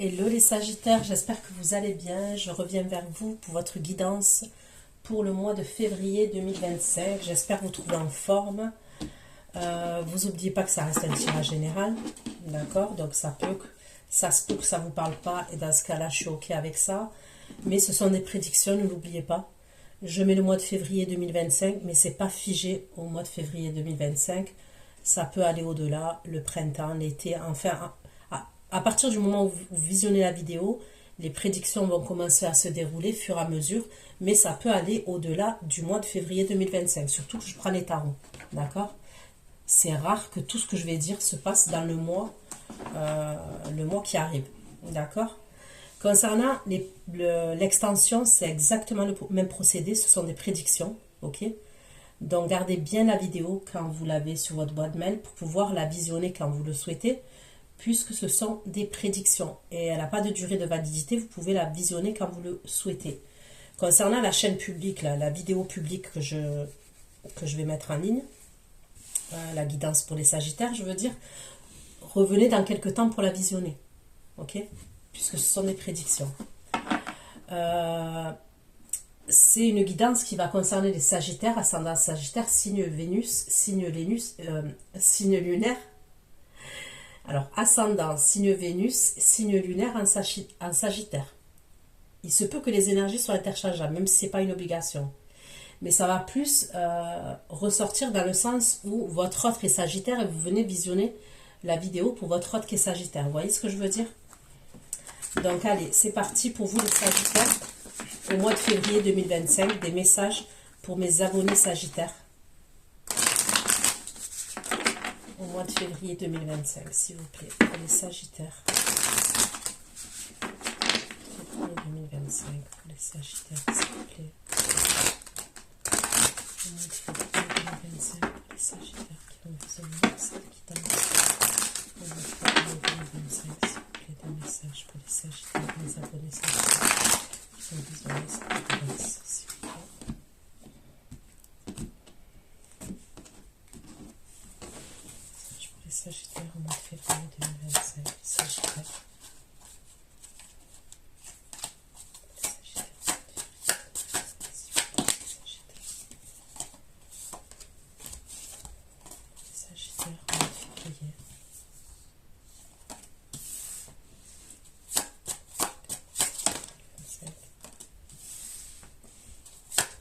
Hello les Sagittaires, j'espère que vous allez bien. Je reviens vers vous pour votre guidance pour le mois de février 2025. J'espère vous trouver en forme. Vous n'oubliez pas que ça reste un tirage général, d'accord? Donc ça se peut que ça ne vous parle pas et dans ce cas-là, je suis OK avec ça. Mais ce sont des prédictions, ne l'oubliez pas. Je mets le mois de février 2025, mais c'est pas figé au mois de février 2025. Ça peut aller au-delà, le printemps, l'été, enfin... À partir du moment où vous visionnez la vidéo, les prédictions vont commencer à se dérouler au fur et à mesure, mais ça peut aller au-delà du mois de février 2025, surtout que je prends les tarots, d'accord? C'est rare que tout ce que je vais dire se passe dans le mois qui arrive, d'accord? Concernant l'extension, c'est exactement le même procédé, ce sont des prédictions, ok? Donc gardez bien la vidéo quand vous l'avez sur votre boîte mail pour pouvoir la visionner quand vous le souhaitez, puisque ce sont des prédictions et elle n'a pas de durée de validité, vous pouvez la visionner quand vous le souhaitez. Concernant la chaîne publique, la vidéo publique que je vais mettre en ligne, la guidance pour les Sagittaires, je veux dire, revenez dans quelques temps pour la visionner, ok? Puisque ce sont des prédictions. C'est une guidance qui va concerner les Sagittaires, ascendant Sagittaire, signe Vénus, signe lunaire. Alors, ascendant, signe Vénus, signe lunaire en Sagittaire. Il se peut que les énergies soient interchangeables, même si ce n'est pas une obligation. Mais ça va plus ressortir dans le sens où votre autre est Sagittaire et vous venez visionner la vidéo pour votre autre qui est Sagittaire. Vous voyez ce que je veux dire? Donc, allez, c'est parti pour vous les Sagittaires. Au mois de février 2025, des messages pour mes abonnés Sagittaires. Au mois de février 2025, s'il vous plaît, pour les Sagittaires. Février 2025, pour les Sagittaires, s'il vous plaît. Au mois de février 2025, pour les Sagittaires qui ont besoin de cette guidance. Au mois de février 2025, s'il vous plaît, des messages pour les Sagittaires, les abonnés Sagittaires qui ont besoin de cette guidance, s'il vous plaît. Sagittaire au mois de février 2025, Sagittaire. Sagittaire au mois de février.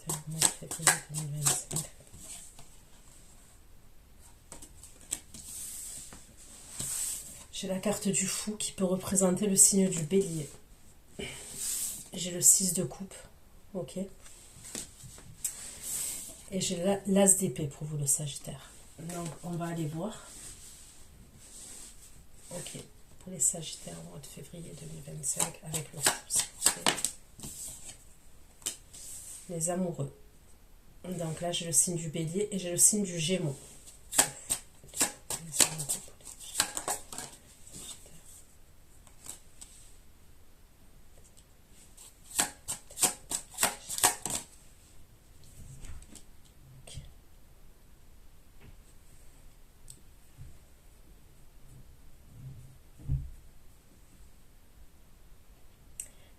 Au mois de février 2025. J'ai la carte du fou qui peut représenter le signe du bélier. J'ai le 6 de coupe. Ok. Et j'ai l'as d'épée pour vous, le Sagittaire. Donc, on va aller voir. Ok. Pour les Sagittaires au mois de février 2025 avec le fou. Les amoureux. Donc là, j'ai le signe du bélier et j'ai le signe du gémeaux.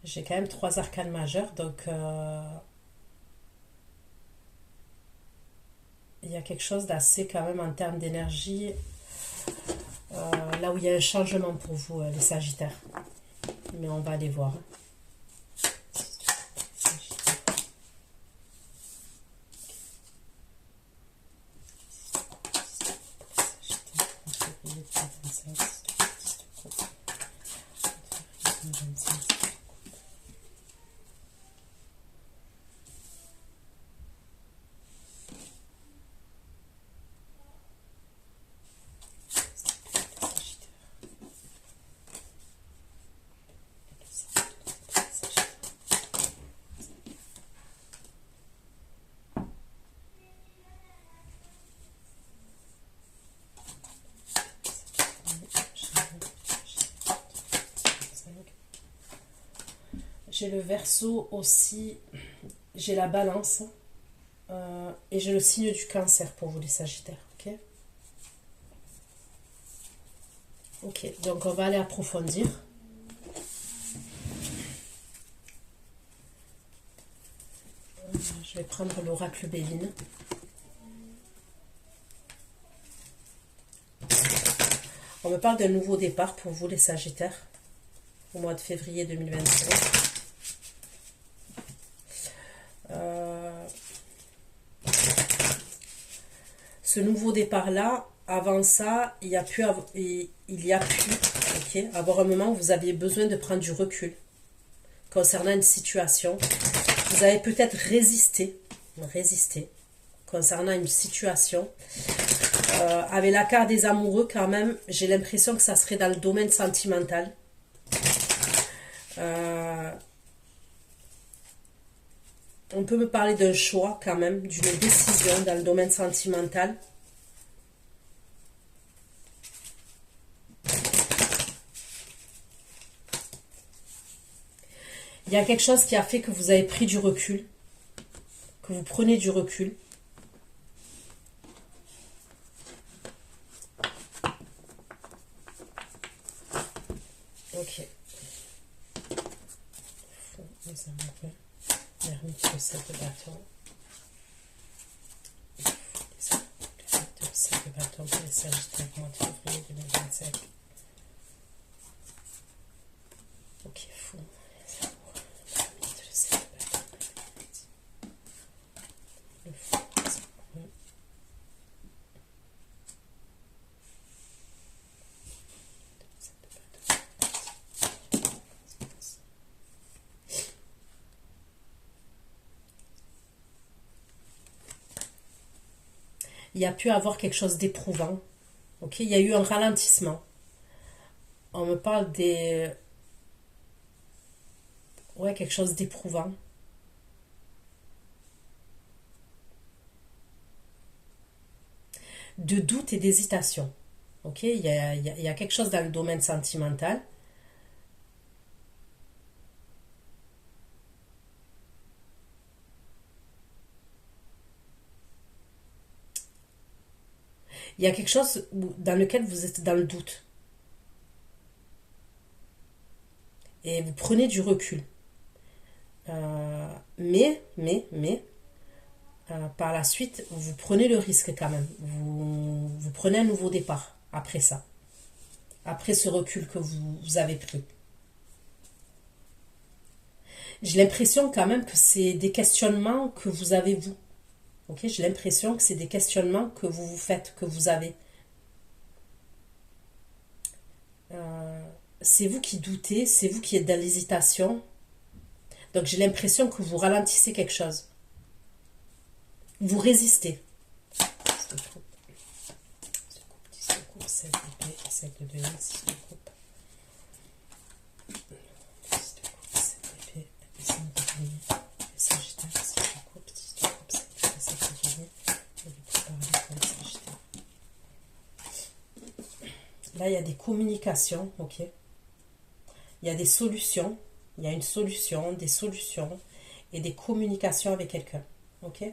J'ai quand même 3 arcanes majeures, donc il y a quelque chose d'assez quand même en termes d'énergie, là où il y a un changement pour vous, les Sagittaires. Mais on va aller voir. J'ai le Verseau aussi, j'ai la Balance et j'ai le signe du Cancer pour vous les Sagittaires, ok? Ok, donc on va aller approfondir. vais prendre l'oracle Béline. On me parle d'un nouveau départ pour vous, les Sagittaires, au mois de février 2025. Ce nouveau départ-là, avant ça, il y a pu avoir un moment où vous aviez besoin de prendre du recul concernant une situation. Vous avez peut-être résisté concernant une situation. Avec la carte des amoureux, quand même, j'ai l'impression que ça serait dans le domaine sentimental. On peut me parler d'un choix, quand même, d'une décision dans le domaine sentimental. Il y a quelque chose qui a fait que vous avez pris du recul, que vous prenez du recul. Ok. Les amoureux, l'ermite de 7 de bâton. Les 7 de bâton pour les Sagittaires, mois de février 2025. Ok, fou. Il y a pu avoir quelque chose d'éprouvant. Ok, il y a eu un ralentissement. On me parle des... Ouais, quelque chose d'éprouvant. De doute et d'hésitation. Ok, il y a quelque chose dans le domaine sentimental. Il y a quelque chose dans lequel vous êtes dans le doute. Et vous prenez du recul. Mais, par la suite, vous prenez le risque quand même. Vous prenez un nouveau départ après ça. Après ce recul que vous avez pris. J'ai l'impression quand même que c'est des questionnements que vous avez vous. Ok, j'ai l'impression que c'est des questionnements que vous vous faites, que vous avez. C'est vous qui doutez, c'est vous qui êtes dans l'hésitation. Donc j'ai l'impression que vous ralentissez quelque chose. Vous résistez. Là, il y a des communications, ok. Il y a des solutions. Il y a une solution, des solutions et des communications avec quelqu'un, ok.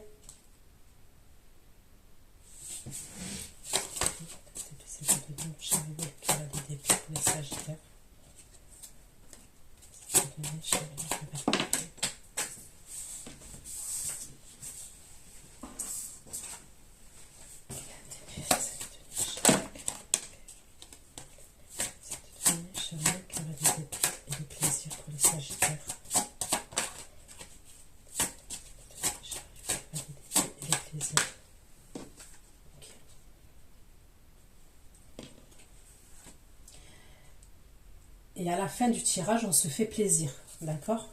Et à la fin du tirage, on se fait plaisir, d'accord?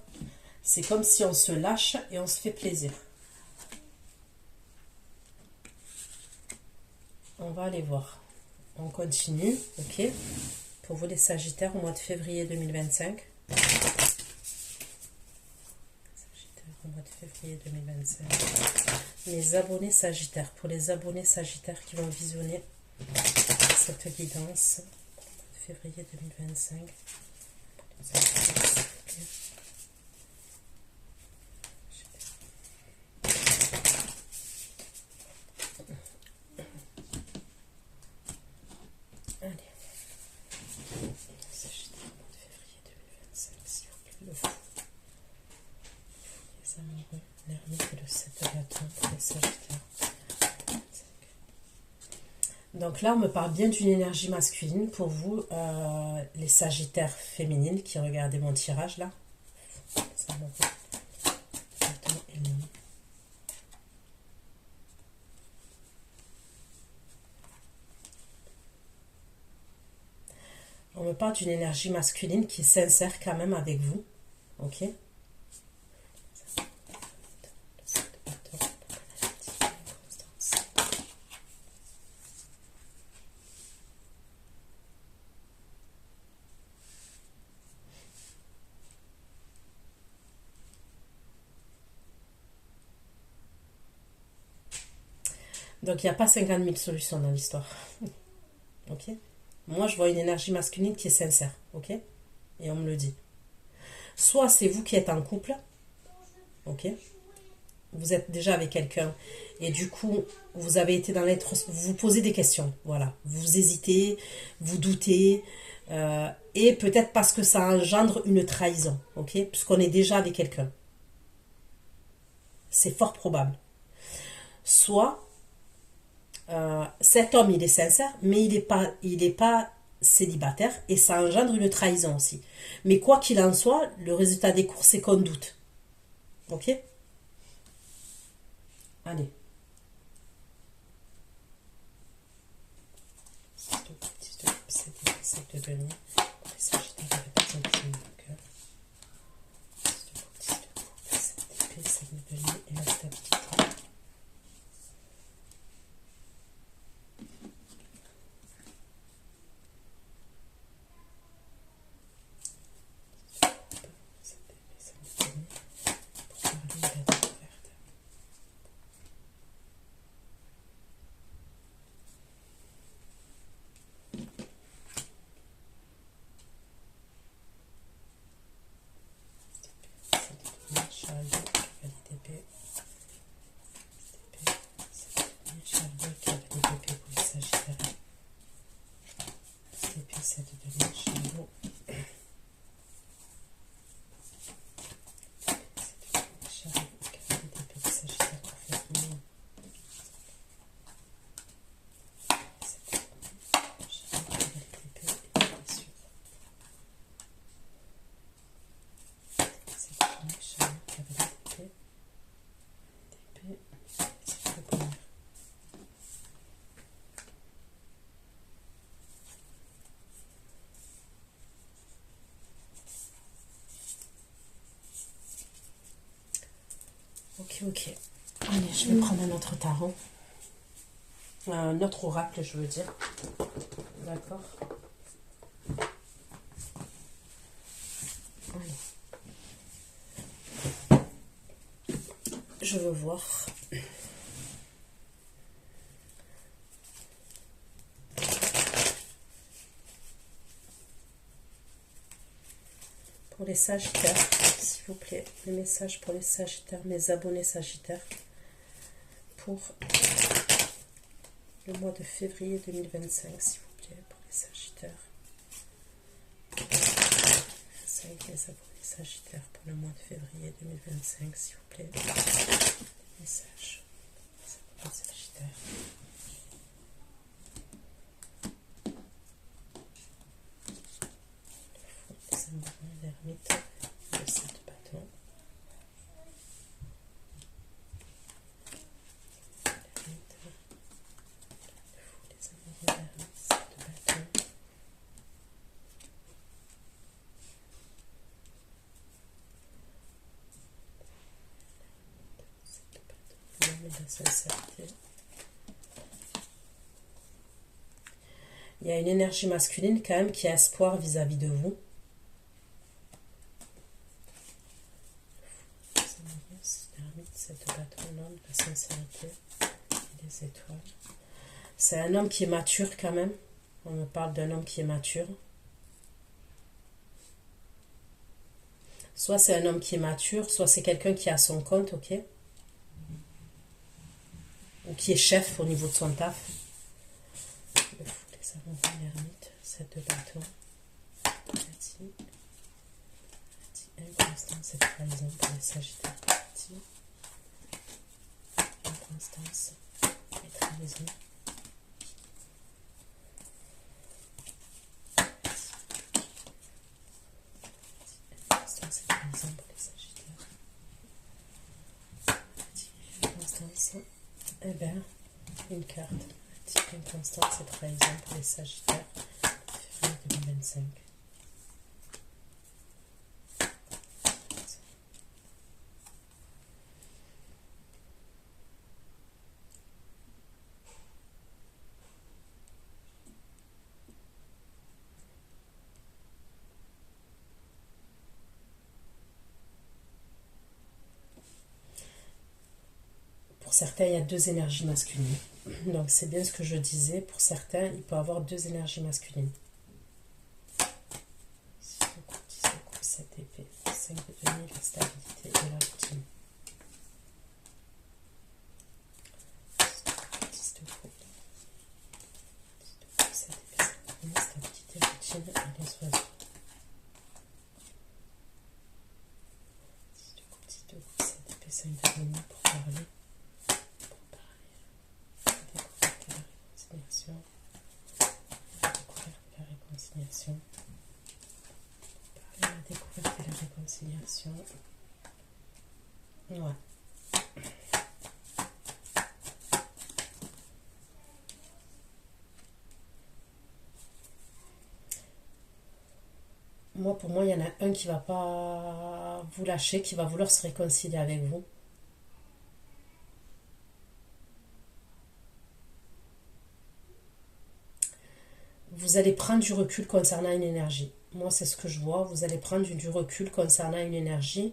C'est comme si on se lâche et on se fait plaisir. On va aller voir. On continue, ok? Pour vous les Sagittaires au mois de février 2025. Sagittaire au mois de février 2025. Les abonnés Sagittaires. Pour les abonnés Sagittaires qui vont visionner cette guidance. Février 2025. Allez. Sagittaire, février 2025, s'il vous plaît, le fou. amoureux, l'ermite et le 7 de bâton pour les sagittaires. Donc là, on me parle bien d'une énergie masculine pour vous, les sagittaires féminines qui regardaient mon tirage là. Les amoureux, bâton et l'ennemi. On me parle d'une énergie masculine qui est sincère quand même avec vous. Ok? Donc, il n'y a pas 50 000 solutions dans l'histoire. Ok? Moi, je vois une énergie masculine qui est sincère. Ok? Et on me le dit. Soit c'est vous qui êtes en couple. Ok? Vous êtes déjà avec quelqu'un. Et du coup, vous avez été dans l'introspection. Vous vous posez des questions. Voilà. Vous hésitez, vous doutez. Et peut-être parce que ça engendre une trahison. Ok? Puisqu'on est déjà avec quelqu'un. C'est fort probable. Soit cet homme il est sincère mais il est pas célibataire et ça engendre une trahison aussi, mais quoi qu'il en soit le résultat des courses c'est qu'on doute. Ok, allez, c'est de denier pour les sagittaires de la personne qui aime le cœur, c'est de denier et la stabilité. Ok. Allez, je vais prendre un autre tarot. Un autre oracle, je veux dire. D'accord. Allez. Je veux voir. Pour les sagittaires, s'il vous plaît, les messages pour les sagittaires, mes abonnés sagittaires, pour le mois de février 2025, s'il vous plaît, pour les sagittaires. Ça y est, les abonnés sagittaires, pour le mois de février 2025, s'il vous plaît. Messages pour les sagittaires. Les amoureux, l'ermite, le 7 de bâton. L'ermite, le fou, les amoureux, l'ermite, 7 de bâton. L'homme et la sincérité. Il y a une énergie masculine quand même qui a espoir vis-à-vis de vous. Cette bâton, l'homme, la sincérité et les étoiles. C'est un homme qui est mature quand même. On me parle d'un homme qui est mature. Soit c'est un homme qui est mature, soit c'est quelqu'un qui a son compte, ok? Ou qui est chef au niveau de son taf. Le fou, les amoureux, l'ermite, 7 de bâton. Inconstance et trahison pour les sagittaires. aussi. Inconstance et trahison. Inconstance et trahison pour les Sagittaires. Inconstance, eh bien, une carte. Inconstance et trahison pour les Sagittaires. Février 2025. Pour certains, il y a deux énergies masculines. Donc, c'est bien ce que je disais. Pour certains, il peut y avoir deux énergies masculines. 6 de coupe, 10 de coupe, 7 d'épée, 5 de denier, la stabilité et la routine. 10 de coupe, 7 d'épée, 5 de denier, stabilité, routine et les oiseaux. 10 de coupe, 10 de coupe, 7 d'épée, 5 de denier pour parler. La réconciliation. La découverte et la réconciliation. Ouais. Moi, pour moi, il y en a un qui va pas vous lâcher, qui va vouloir se réconcilier avec vous. Vous allez prendre du recul concernant une énergie. Moi, c'est ce que je vois. Vous allez prendre du recul concernant une énergie.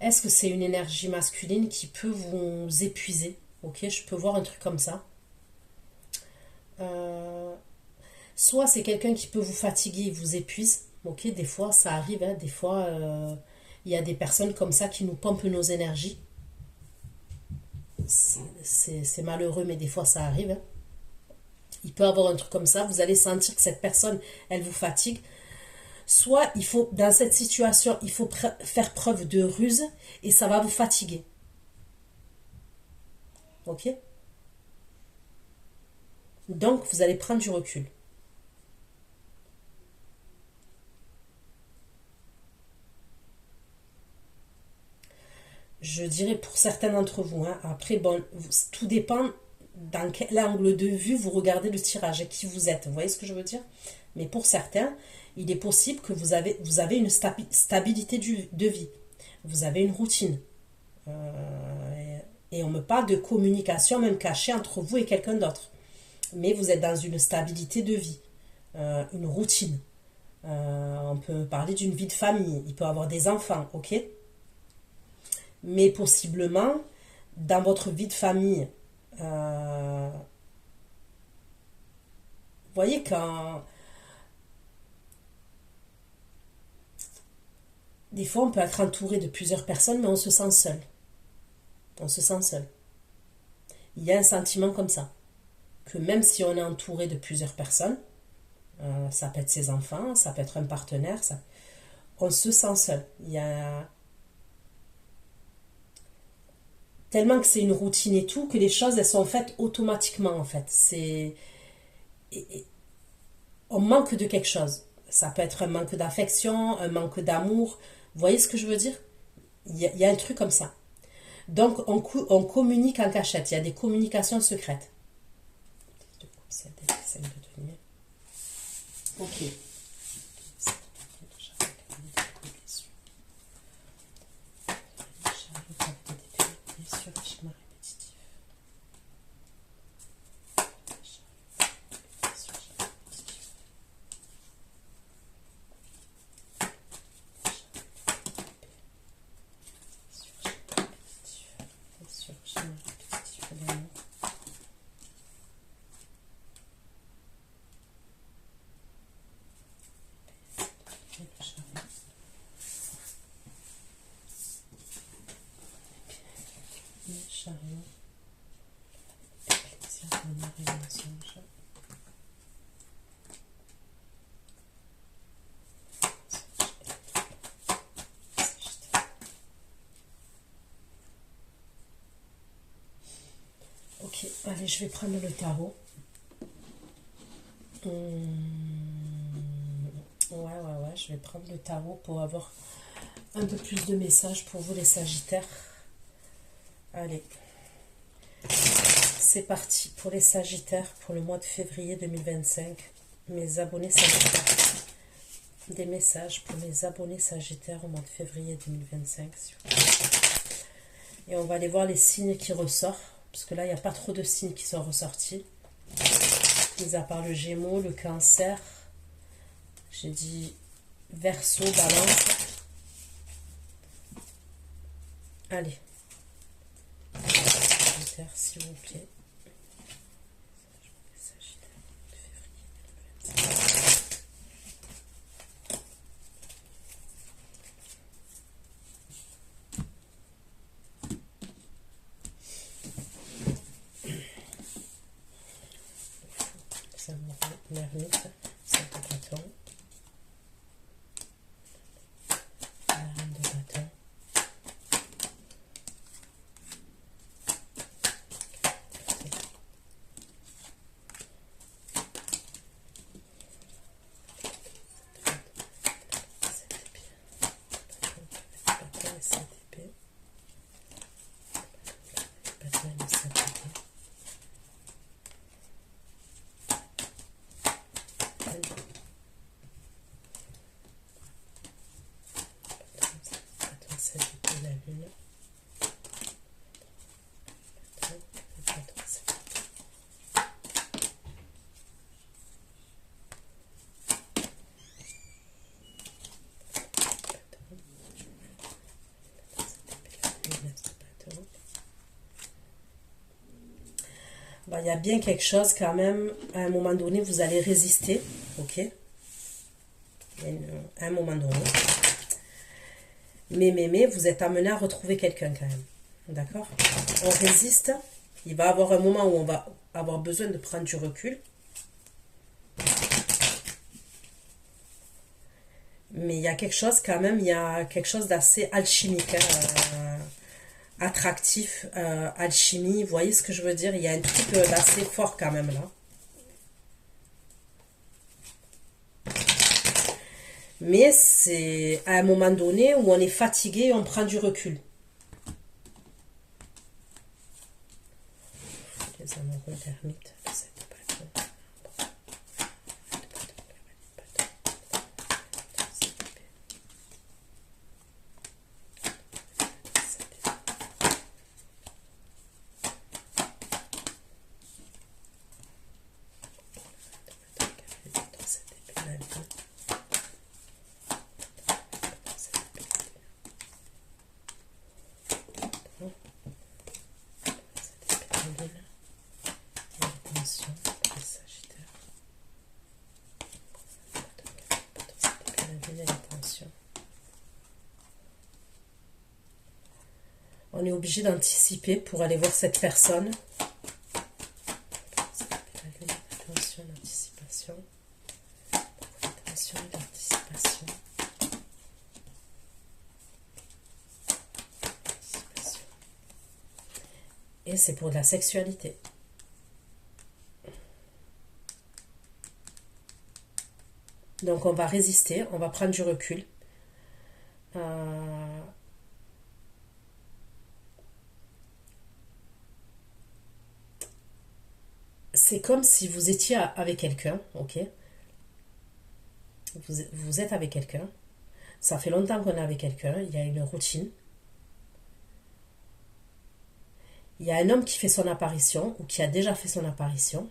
Est-ce que c'est une énergie masculine qui peut vous épuiser? Ok, je peux voir un truc comme ça. Soit c'est quelqu'un qui peut vous fatiguer et vous épuise. Ok, des fois, ça arrive. Hein, des fois, il y a des personnes comme ça qui nous pompent nos énergies. C'est malheureux, mais des fois, ça arrive. Hein. Il peut y avoir un truc comme ça. Vous allez sentir que cette personne, elle vous fatigue. Soit, il faut, dans cette situation, il faut faire preuve de ruse et ça va vous fatiguer. Ok? Donc, vous allez prendre du recul. Je dirais pour certains d'entre vous. Hein, après, bon, tout dépend dans quel angle de vue vous regardez le tirage et qui vous êtes. Vous voyez ce que je veux dire? Mais pour certains, il est possible que vous avez une stabilité de vie. Vous avez une routine. Et on me parle de communication même cachée entre vous et quelqu'un d'autre. Mais vous êtes dans une stabilité de vie, une routine. On peut parler d'une vie de famille. Il peut avoir des enfants, ok? Mais possiblement, dans votre vie de famille, vous voyez quand... Des fois, on peut être entouré de plusieurs personnes, mais on se sent seul. On se sent seul. Il y a un sentiment comme ça. Que même si on est entouré de plusieurs personnes, ça peut être ses enfants, ça peut être un partenaire, on se sent seul. Il y a... Tellement que c'est une routine et tout, que les choses, elles sont faites automatiquement, en fait. On manque de quelque chose. Ça peut être un manque d'affection, un manque d'amour. Vous voyez ce que je veux dire? Il y a un truc comme ça. Donc, on communique en cachette. Il y a des communications secrètes. Ok. Allez, je vais prendre le tarot. Ouais, je vais prendre le tarot pour avoir un peu plus de messages pour vous les Sagittaires. Allez, c'est parti pour les Sagittaires pour le mois de février 2025. Mes abonnés Sagittaires. Des messages pour mes abonnés Sagittaires au mois de février 2025. Et on va aller voir les signes qui ressortent. Parce que là, il n'y a pas trop de signes qui sont ressortis. Mis à part le Gémeaux, le Cancer. J'ai dit Verseau, Balance. Allez. Sagittaire, s'il vous plaît. Sagittaire, février 2025. L'ermite, c'est de bâton. La reine de bâton. La lune. Il y a bien quelque chose quand même, à un moment donné, vous allez résister, ok? À un moment donné. Mais, vous êtes amené à retrouver quelqu'un quand même, d'accord? On résiste, il va y avoir un moment où on va avoir besoin de prendre du recul. Mais il y a quelque chose quand même, il y a quelque chose d'assez alchimique, hein, attractif, alchimie, vous voyez ce que je veux dire? Il y a un truc d'assez fort quand même là. Mais c'est à un moment donné où on est fatigué et on prend du recul. Les amoureux d'ermite, on est obligé d'anticiper pour aller voir cette personne. Attention, l'anticipation. Attention, l'anticipation. Et c'est pour de la sexualité. Donc on va résister, on va prendre du recul. C'est comme si vous étiez avec quelqu'un, ok? Vous êtes avec quelqu'un. Ça fait longtemps qu'on est avec quelqu'un. Il y a une routine. Il y a un homme qui fait son apparition ou qui a déjà fait son apparition.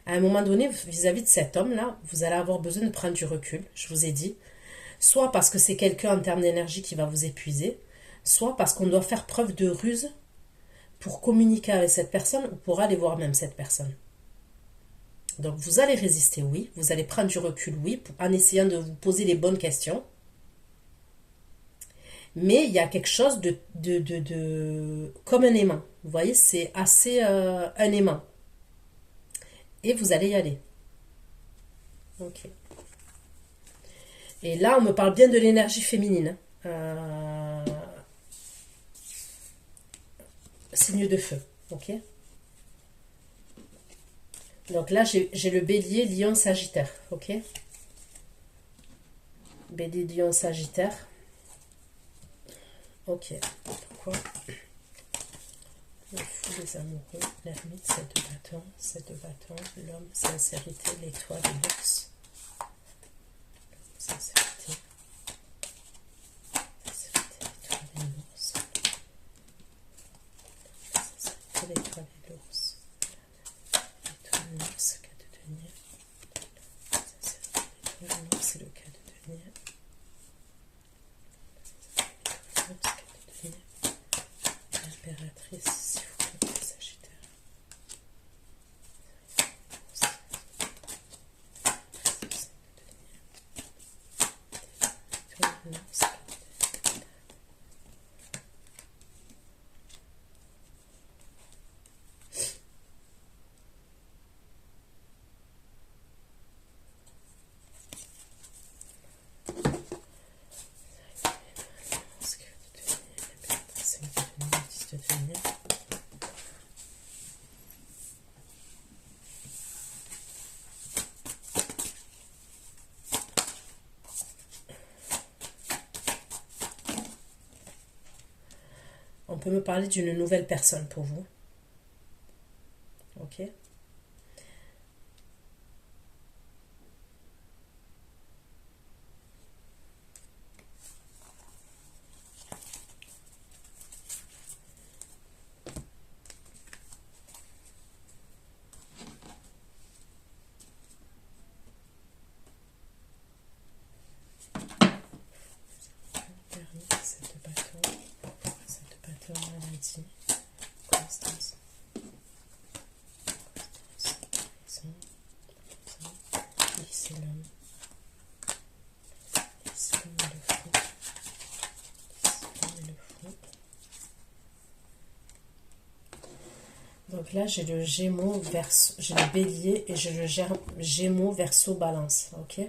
À un moment donné, vis-à-vis de cet homme-là, vous allez avoir besoin de prendre du recul, je vous ai dit. Soit parce que c'est quelqu'un en termes d'énergie qui va vous épuiser, soit parce qu'on doit faire preuve de ruse pour communiquer avec cette personne ou pour aller voir même cette personne. Donc vous allez résister, oui. Vous allez prendre du recul, oui, en essayant de vous poser les bonnes questions. Mais il y a quelque chose de comme un aimant. Vous voyez, c'est assez un aimant. Et vous allez y aller. Ok. Et là, on me parle bien de l'énergie féminine. signe de feu. Ok. Donc là, j'ai le bélier, lion, sagittaire. Ok. Bélier, lion, sagittaire. Ok. Pourquoi le fou, les amoureux, l'ermite, 7 de bâtons, l'homme, sincérité, l'étoile, l'ours. Sincérité, l'étoile et l'ours. Sincérité, l'étoile et l'ours. L'étoile, l'ours, 4 de denier. Sincérité, l'étoile, l'ours, c'est le cas de denier. L'étoile, l'ours, 4 de denier. L'impératrice, s'il vous plaît, sagittaire. On peut me parler d'une nouvelle personne pour vous. Ok. Maladie, Constance, lycée l'homme, lycée l'homme et le fou, lycée l'homme et le fou. Donc là j'ai le Gémeaux, Verseau, j'ai le Bélier et j'ai le Gémeaux, Verseau, Balance, ok.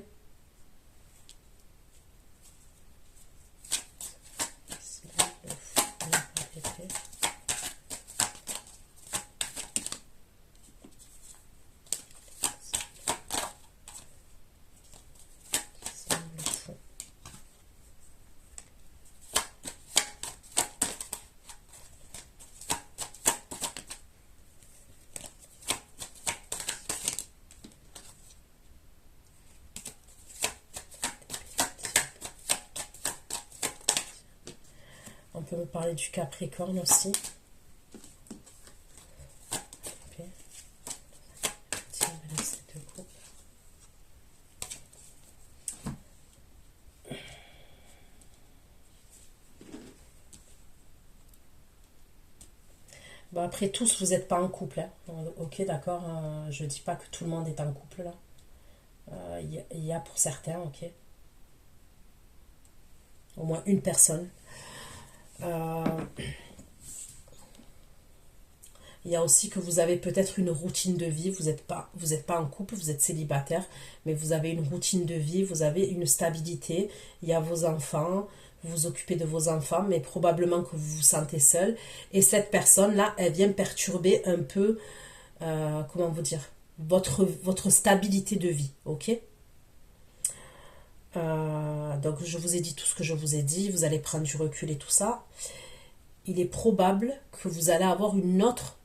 On peut me parler du Capricorne aussi. Okay. Tiens, on va laisser deux groupes. Bon, après, tous, vous n'êtes pas en couple. Hein. Ok, d'accord. Je ne dis pas que tout le monde est en couple, là. Il y a pour certains, ok. Au moins une personne. Il y a aussi que vous avez peut-être une routine de vie, vous n'êtes pas en couple, vous êtes célibataire, mais vous avez une routine de vie, vous avez une stabilité, il y a vos enfants, vous vous occupez de vos enfants, mais probablement que vous vous sentez seul. Et cette personne-là, elle vient perturber un peu, comment vous dire, votre stabilité de vie, ok. Donc je vous ai dit tout ce que je vous ai dit, vous allez prendre du recul et tout ça. Il est probable que vous allez avoir une autre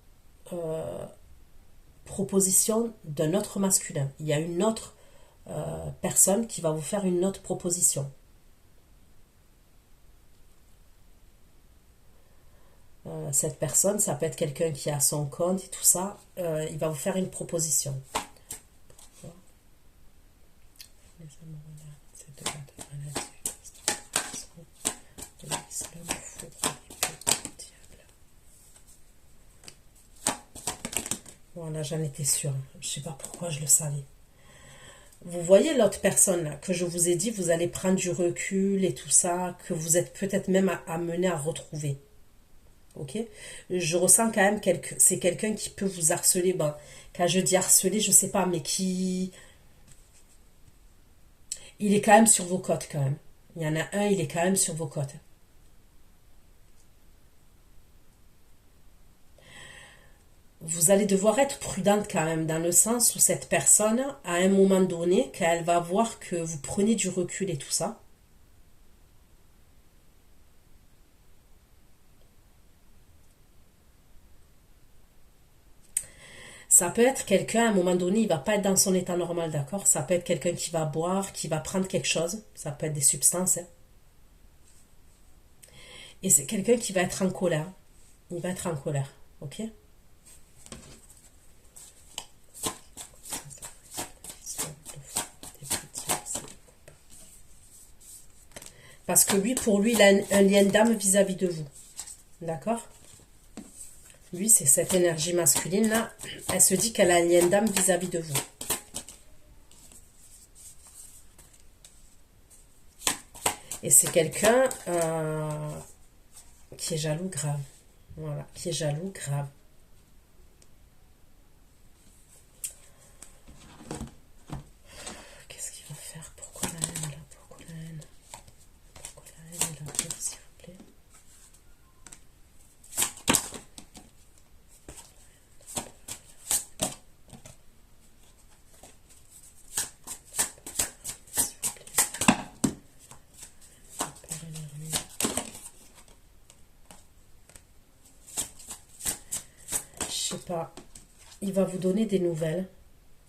proposition d'un autre masculin. Il y a une autre personne qui va vous faire une autre proposition. Cette personne, ça peut être quelqu'un qui a son compte et tout ça. Il va vous faire une proposition. Pourquoi les amoureux là, c'est de la maladie, de l'islam, fou, diable. Voilà, j'en étais sûre. Je sais pas pourquoi je le savais. Vous voyez l'autre personne là, que je vous ai dit, vous allez prendre du recul et tout ça, que vous êtes peut-être même amené à retrouver. Ok, je ressens quand même c'est quelqu'un qui peut vous harceler. Ben, quand je dis harceler, je sais pas, mais il est quand même sur vos côtes quand même. Il y en a un, il est quand même sur vos côtes. vous allez devoir être prudente quand même, dans le sens où cette personne, à un moment donné, quand elle va voir que vous prenez du recul et tout ça, ça peut être quelqu'un, à un moment donné, il va pas être dans son état normal, d'accord? Ça peut être quelqu'un qui va boire, qui va prendre quelque chose, ça peut être des substances, hein. Et c'est quelqu'un qui va être en colère. Il va être en colère, ok? Parce que lui, pour lui, il a un lien d'âme vis-à-vis de vous. D'accord? Lui, c'est cette énergie masculine-là. Elle se dit qu'elle a un lien d'âme vis-à-vis de vous. Et c'est quelqu'un qui est jaloux grave. Voilà, qui est jaloux grave. Qu'est-ce qu'il va faire? Pourquoi la haine là? Pourquoi la haine? Pourquoi la haine et la peur, s'il vous plaît? Je sais pas. Il va vous donner des nouvelles.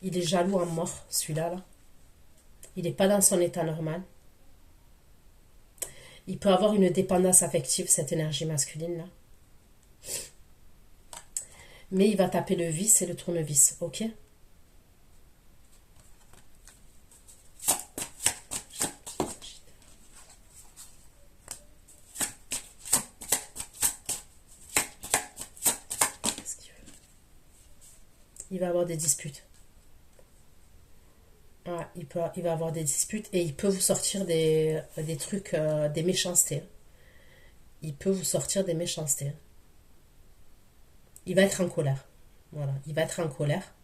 Il est jaloux à mort, celui-là, là. Il n'est pas dans son état normal. Il peut avoir une dépendance affective, cette énergie masculine-là. Mais il va taper le vis et le tournevis, ok? Il va avoir des disputes. Ah, il va avoir des disputes et il peut vous sortir des trucs, des méchancetés. Il peut vous sortir des méchancetés. Il va être en colère. Voilà, il va être en colère.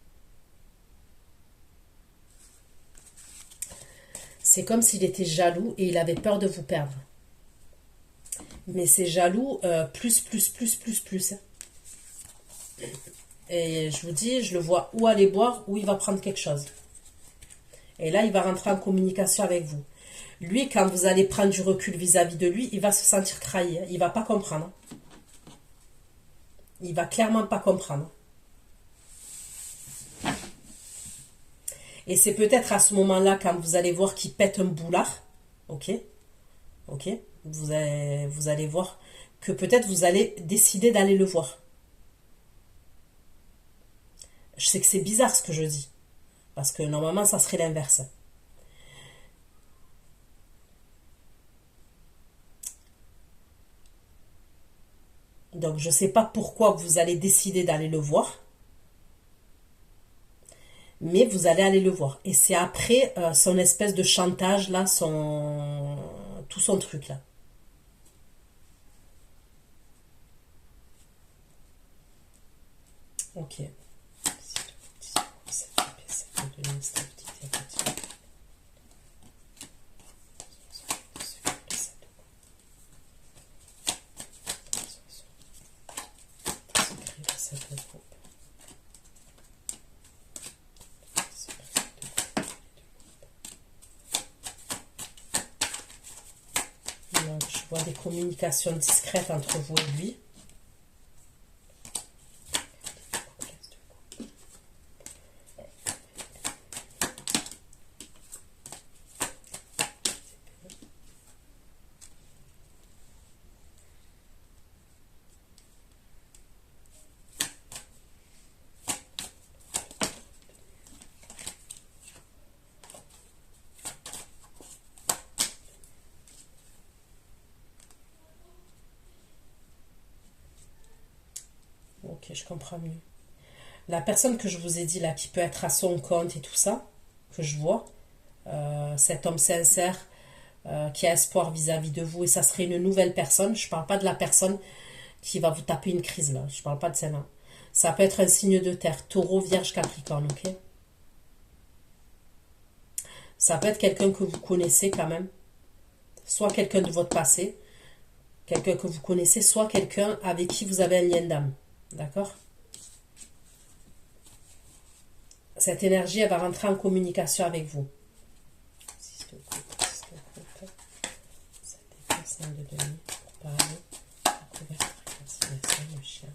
C'est comme s'il était jaloux et il avait peur de vous perdre. Mais c'est jaloux plus. Et je vous dis, je le vois ou aller boire ou il va prendre quelque chose. Et là, il va rentrer en communication avec vous. Lui, quand vous allez prendre du recul vis-à-vis de lui, il va se sentir trahi. Il va pas comprendre. Il va clairement pas comprendre. Et c'est peut-être à ce moment-là, quand vous allez voir qu'il pète un boulard, ok, vous allez voir que peut-être vous allez décider d'aller le voir. Je sais que c'est bizarre ce que je dis, parce que normalement, ça serait l'inverse. Donc, je ne sais pas pourquoi vous allez décider d'aller le voir, mais vous allez aller le voir. Et c'est après son espèce de chantage, là, tout son truc, là. Ok. Donc, je vois des communications discrètes entre vous et lui. Ok, je comprends mieux. La personne que je vous ai dit là, qui peut être à son compte et tout ça, que je vois, cet homme sincère qui a espoir vis-à-vis de vous, et ça serait une nouvelle personne. Je ne parle pas de la personne qui va vous taper une crise là. Je ne parle pas de celle-là. Ça peut être un signe de terre, taureau, vierge, capricorne, ok? Ça peut être quelqu'un que vous connaissez quand même, soit quelqu'un de votre passé, quelqu'un que vous connaissez, soit quelqu'un avec qui vous avez un lien d'âme. D'accord? cette énergie, elle va rentrer en communication avec vous. 6 de coupe, 6 de coupe. Ça dépasse 5 de demi pour parler. La couverture, réconciliation, le chien.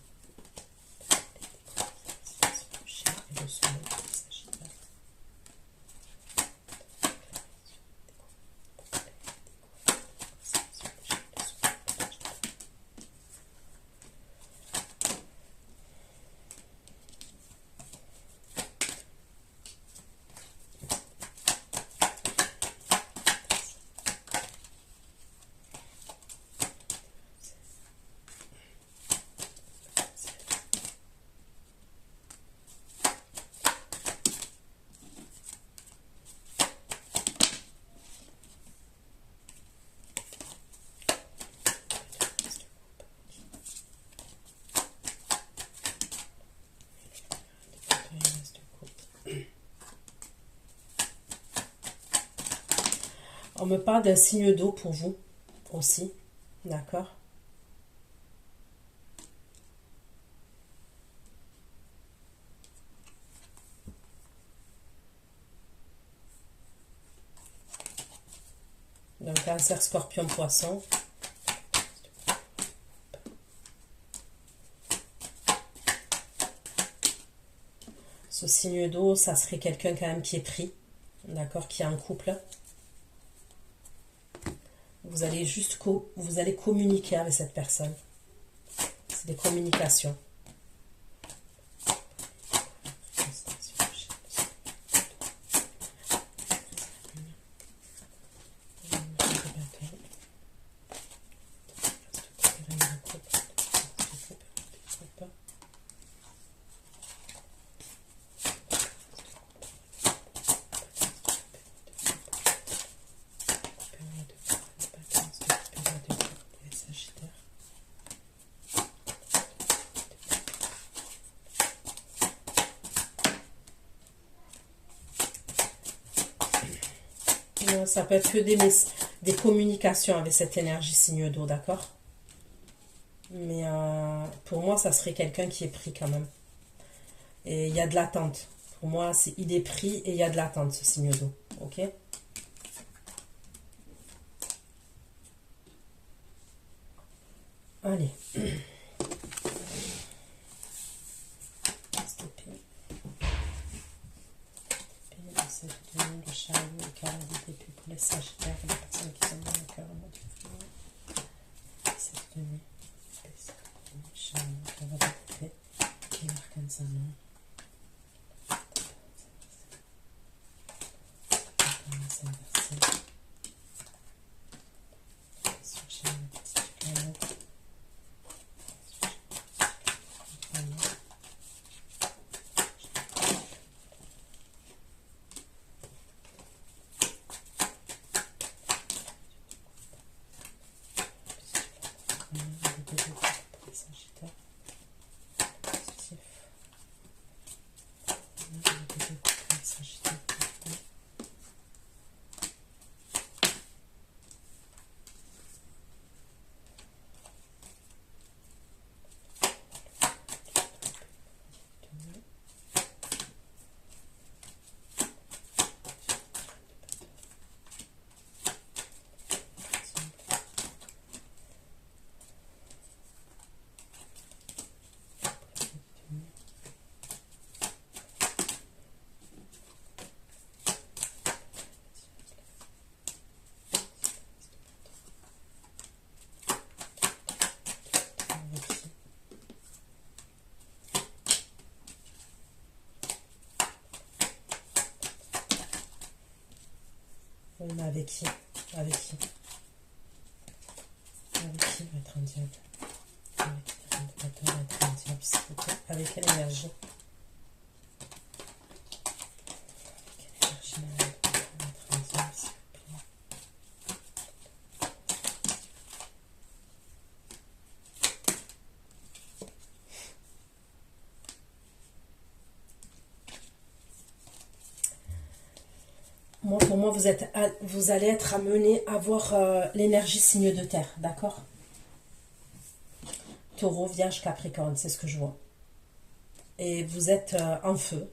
Le chien et le soleil, Sagittaire. On me parle d'un signe d'eau pour vous aussi, d'accord? Donc Cancer, Scorpion, Poisson. Ce signe d'eau, ça serait quelqu'un quand même qui est pris, d'accord, qui est en couple. Vous allez vous allez communiquer avec cette personne. C'est des communications. Ça peut être que des communications avec cette énergie signe d'eau, d'accord? Mais pour moi, ça serait quelqu'un qui est pris quand même. Et il y a de l'attente. Pour moi, il est pris et il y a de l'attente, ce signe d'eau. Ok? Allez. Le chariot, le carré des début pour les sagittaires, les personnes qui sont dans le cœur au mois de février. Cette nuit, le chariot, le carré des début, et l'arcane sa main. Mais avec qui? Avec qui? Avec qui va être un diable? Avec qui va être un diable, s'il vous plaît? Avec quelle énergie? Quelle énergie va être un diable, s'il vous plaît? Pour moi, vous allez être amené à voir l'énergie signe de terre, d'accord? Taureau, Vierge, Capricorne, c'est ce que je vois. Et vous êtes en feu.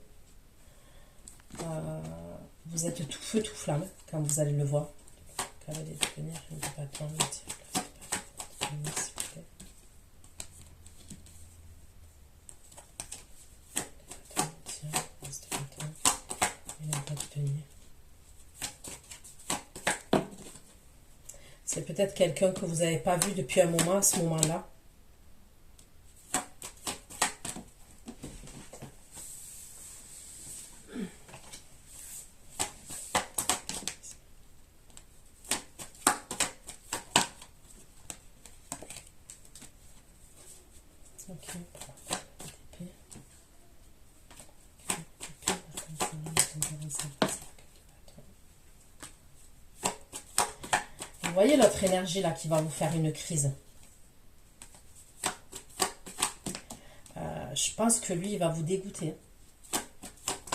Vous êtes tout feu, tout flamme quand vous allez le voir. Cavalier de denier, je ne peux pas attendre. C'est peut-être quelqu'un que vous n'avez pas vu depuis un moment à ce moment-là. Vous voyez l'autre énergie là qui va vous faire une crise. Je pense que lui, il va vous dégoûter.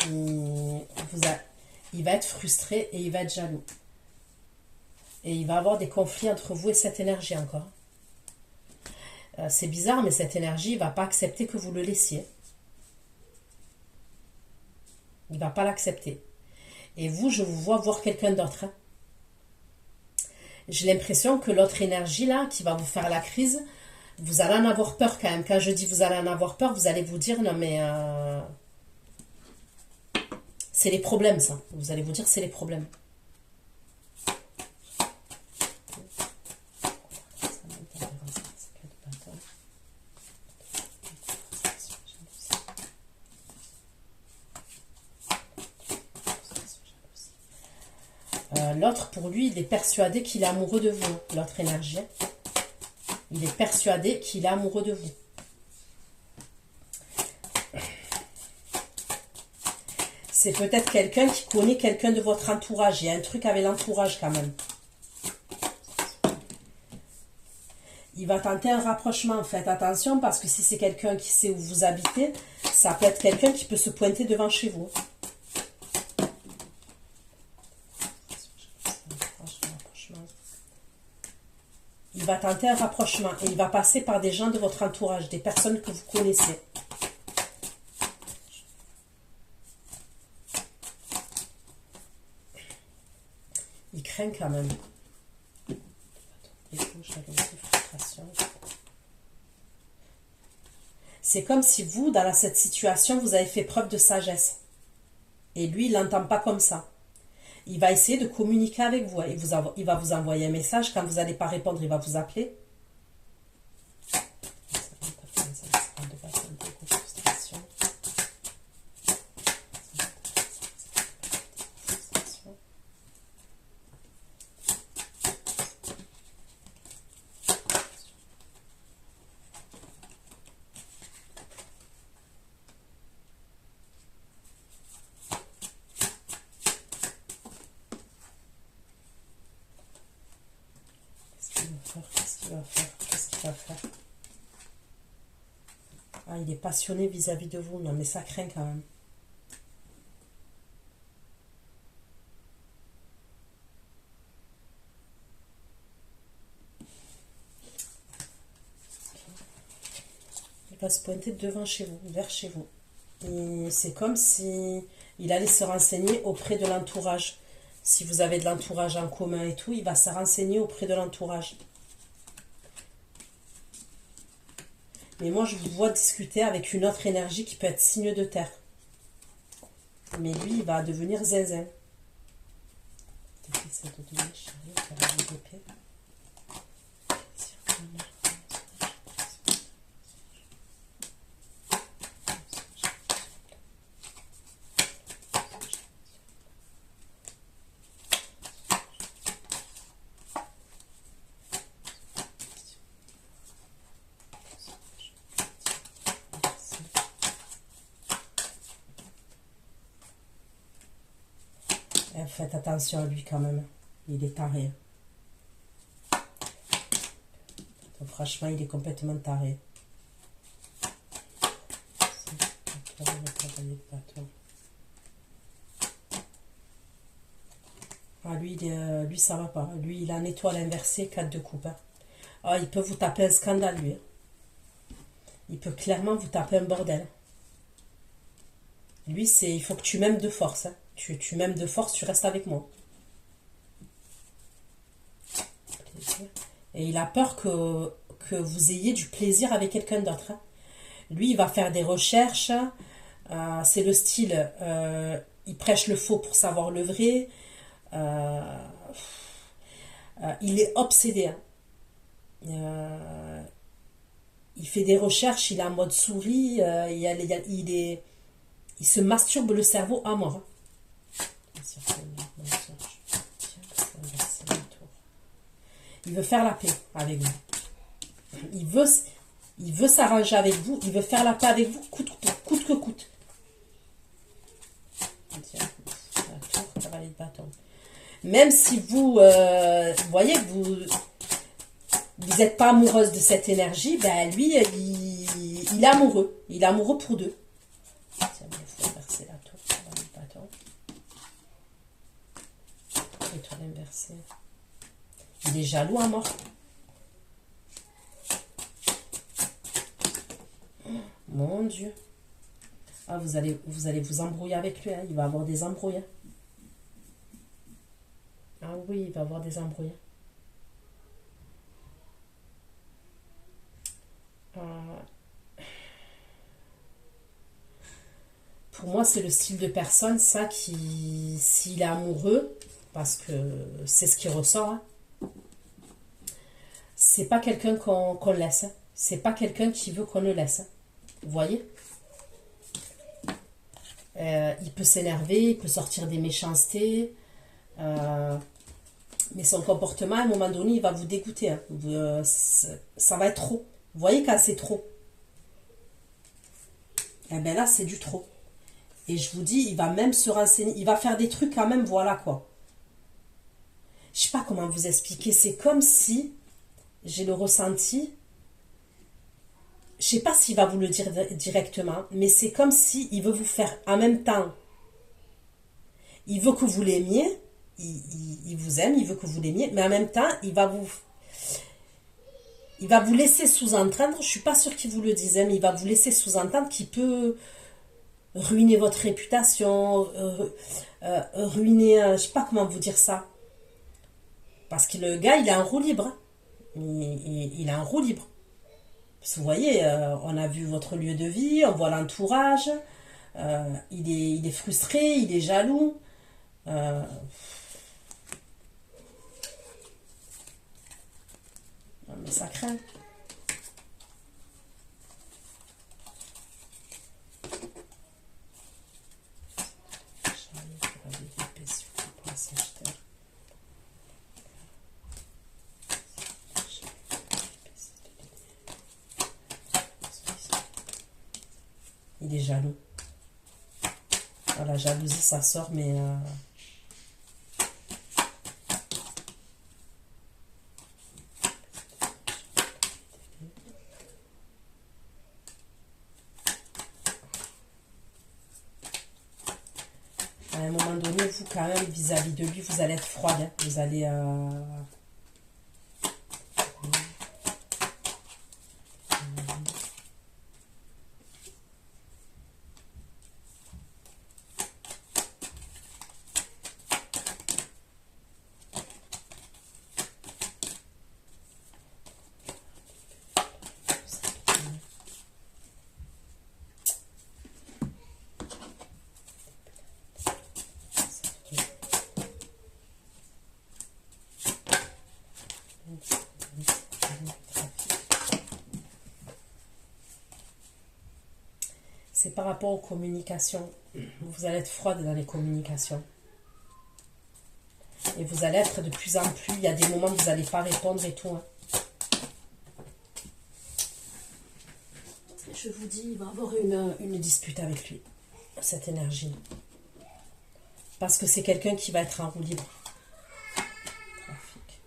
Il va être frustré et il va être jaloux. Et il va avoir des conflits entre vous et cette énergie encore. C'est bizarre, mais cette énergie, il ne va pas accepter que vous le laissiez. Il ne va pas l'accepter. Et vous, je vous vois voir quelqu'un d'autre. Hein. J'ai l'impression que l'autre énergie, là, qui va vous faire la crise, vous allez en avoir peur quand même. Quand je dis vous allez en avoir peur, vous allez vous dire, non mais... c'est les problèmes, ça. Vous allez vous dire, c'est les problèmes. L'autre, pour lui, il est persuadé qu'il est amoureux de vous. L'autre énergie. Il est persuadé qu'il est amoureux de vous. C'est peut-être quelqu'un qui connaît quelqu'un de votre entourage. Il y a un truc avec l'entourage quand même. Il va tenter un rapprochement. Faites attention parce que si c'est quelqu'un qui sait où vous habitez, ça peut être quelqu'un qui peut se pointer devant chez vous. Il va tenter un rapprochement et il va passer par des gens de votre entourage, des personnes que vous connaissez. Il craint quand même. C'est comme si vous, dans cette situation, vous avez fait preuve de sagesse. Et lui, il l'entend pas comme ça. Il va essayer de communiquer avec vous. Il va vous envoyer un message. Quand vous n'allez pas répondre, il va vous appeler. Qu'est-ce qu'il va faire? Qu'est-ce qu'il va faire? Ah, il est passionné vis-à-vis de vous. Non, mais ça craint quand même. Il va se pointer devant chez vous, vers chez vous. Et c'est comme si il allait se renseigner auprès de l'entourage. Si vous avez de l'entourage en commun et tout, il va se renseigner auprès de l'entourage. Mais moi, je vous vois discuter avec une autre énergie qui peut être signe de terre. Mais lui, il va devenir zinzin. Faites attention à lui quand même. Il est taré. Donc, franchement, il est complètement taré. Ah, lui, ça va pas. Lui, il a une étoile inversée, 4 de coupe. Hein. Ah, il peut vous taper un scandale, lui. Il peut clairement vous taper un bordel. Lui, il faut que tu m'aimes de force. Hein. Tu m'aimes de force, tu restes avec moi. Et il a peur que vous ayez du plaisir avec quelqu'un d'autre. Hein. Lui, il va faire des recherches. C'est le style, il prêche le faux pour savoir le vrai. Euh, il est obsédé. Hein. Il fait des recherches, il est en mode souris. Il se masturbe le cerveau à mort. Il veut faire la paix avec vous. Il veut s'arranger avec vous. Il veut faire la paix avec vous coûte que coûte. Même si vous voyez que vous n'êtes pas amoureuse de cette énergie, ben lui, il est amoureux. Il est amoureux pour deux. Tiens, il faut inverser la tour. Le bâton. Étoile inversée. Il est jaloux à mort. Mon Dieu. Ah, vous allez vous embrouiller avec lui. Hein. Il va avoir des embrouilles. Ah oui, il va avoir des embrouilles. Pour moi, c'est le style de personne, ça, qui, s'il est amoureux, parce que c'est ce qui ressort, hein, c'est pas quelqu'un qu'on laisse. Hein. C'est pas quelqu'un qui veut qu'on le laisse. Hein. Vous voyez? Il peut s'énerver, il peut sortir des méchancetés. Mais son comportement, à un moment donné, il va vous dégoûter. Hein. Ça va être trop. Vous voyez quand c'est trop? Eh bien là, c'est du trop. Et je vous dis, il va même se renseigner. Il va faire des trucs quand même, voilà quoi. Je sais pas comment vous expliquer. C'est comme si, j'ai le ressenti, je sais pas s'il va vous le dire directement, mais c'est comme si il veut vous faire en même temps. Il veut que vous l'aimiez. Il vous aime, il veut que vous l'aimiez, mais en même temps, il va vous laisser sous-entendre, je suis pas sûre qu'il vous le dise, hein, mais il va vous laisser sous-entendre qu'il peut ruiner votre réputation, ruiner, je sais pas comment vous dire ça, parce que le gars, il a un roue libre, hein. Il a un roue libre. Parce que vous voyez, on a vu votre lieu de vie, on voit l'entourage, il est frustré, il est jaloux. Mais ça craint. Il est jaloux. La jalousie, ça sort, mais... à un moment donné, vous, quand même, vis-à-vis de lui, vous allez être froide. Hein. Vous allez... c'est par rapport aux communications. Vous allez être froide dans les communications. Et vous allez être de plus en plus... Il y a des moments où vous n'allez pas répondre et tout. Hein. Je vous dis, il va y avoir une dispute avec lui. Cette énergie. Parce que c'est quelqu'un qui va être en roue libre. Trafic.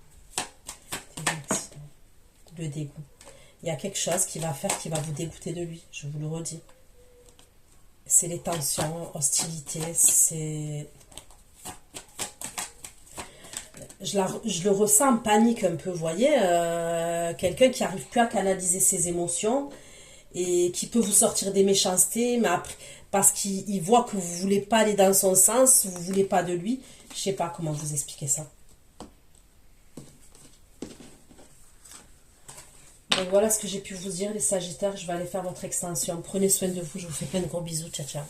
Le dégoût. Il y a quelque chose qui va faire, qui va vous dégoûter de lui. Je vous le redis. C'est les tensions, hostilités, c'est... Je le ressens en panique un peu, vous voyez, quelqu'un qui n'arrive plus à canaliser ses émotions, et qui peut vous sortir des méchancetés, mais après, parce qu'il voit que vous voulez pas aller dans son sens, vous voulez pas de lui. Je sais pas comment vous expliquer ça. Donc voilà ce que j'ai pu vous dire les Sagittaires. Je vais aller faire votre extension. Prenez soin de vous. Je vous fais plein de gros bisous. Ciao, ciao.